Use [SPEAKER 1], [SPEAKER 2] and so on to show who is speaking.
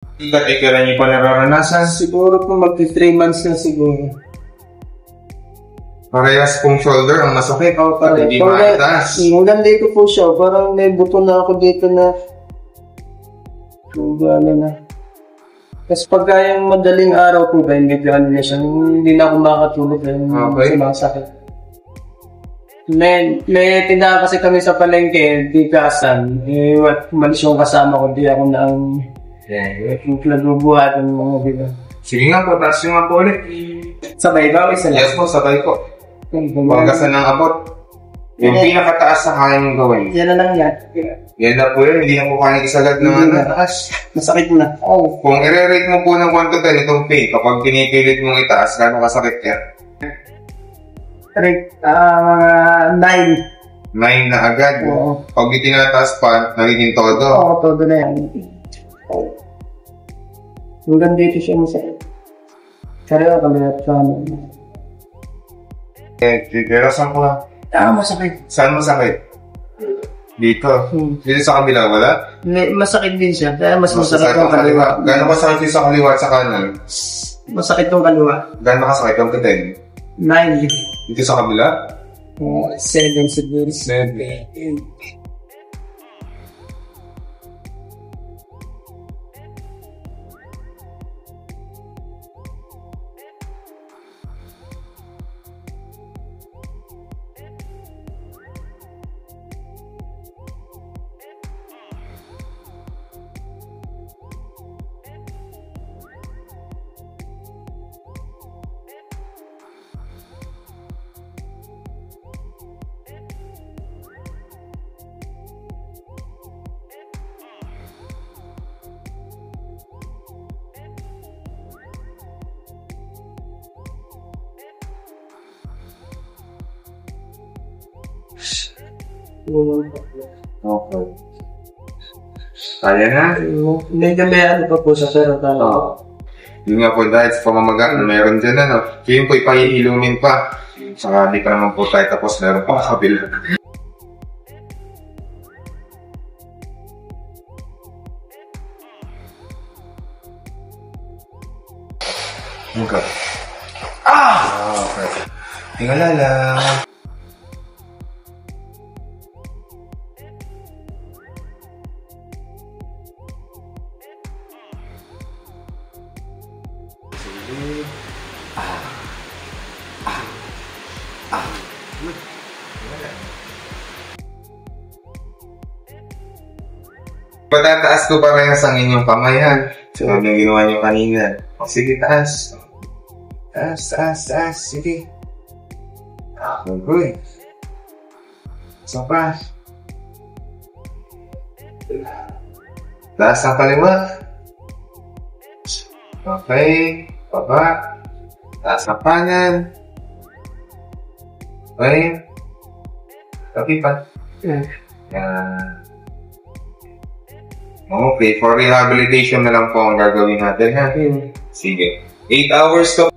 [SPEAKER 1] Dati kailan niyo pa nararanasan?
[SPEAKER 2] Siguro po magti 3 months na siguro.
[SPEAKER 1] Parehas pong shoulder ang masakit.
[SPEAKER 2] Parang
[SPEAKER 1] Hindi mataas.
[SPEAKER 2] hanggang dito po siya. Parang may buto na ako dito na ano na. Kasi pagka yung madaling araw po ba, medyo ano na siya, hindi na ako makakatulog kasi masakit. May tindahan kasi kami sa palengke, di kasan. Malis yung kasama ko, di ako na ang nabubuhat ng mga diba.
[SPEAKER 1] Sige nga po, taas nyo nga po ulit.
[SPEAKER 2] Sabay ba o isa lang?
[SPEAKER 1] Yes po, sabay po. Pagkasan ng abot. Yung pinakataas na kaya nyo gawin.
[SPEAKER 2] Yan na lang yan.
[SPEAKER 1] Yan na po yun, hindi na po kaya isagad ng taas.
[SPEAKER 2] Masakit na.
[SPEAKER 1] Kung i-rate mo po ng 1 to 10 itong pain, kapag pinipilit mong itaas, gano'ng kasakit yan?
[SPEAKER 2] Mga 9.
[SPEAKER 1] 9 na agad.
[SPEAKER 2] Oo.
[SPEAKER 1] Pag itinataas pa, nagiging todo.
[SPEAKER 2] Oo, todo na yan. Hanggang dito siya masakit. Kaya kami at kami.
[SPEAKER 1] Pero saan ko ha?
[SPEAKER 2] Masakit.
[SPEAKER 1] Saan masakit? Dito. Dito sa kabila, wala?
[SPEAKER 2] Masakit din siya. Kaya mas masakit yung kaliwa.
[SPEAKER 1] Gano'ng kasakit yung sa kaliwa at sa kanan?
[SPEAKER 2] Masakit yung kaliwa.
[SPEAKER 1] Gano'ng kasakit yung to 10?
[SPEAKER 2] 9.
[SPEAKER 1] Dito sa kabila?
[SPEAKER 2] 7 siguro.
[SPEAKER 1] 7. Okay. Kaya na?
[SPEAKER 2] Medyo may ano pa po sa pero
[SPEAKER 1] Yun nga po dahil sa pamamaga na meron dyan yun po ipaiilumin pa. Saka di pa naman po tayo tapos meron pa kabila. Okay. Okay. Tingala lang. Patataas ko parehas ang inyong kamayan. So, yung ginawa nyo kanina. Sige, taas. Taas. Sige. Okay. So pa. Taas ang kaliwa. Okay. Baba. Taas ang kanan. Okay. Kapipan. Yan. Okay, for rehabilitation na lang po ang gagawin natin ha. Sige. 8 hours to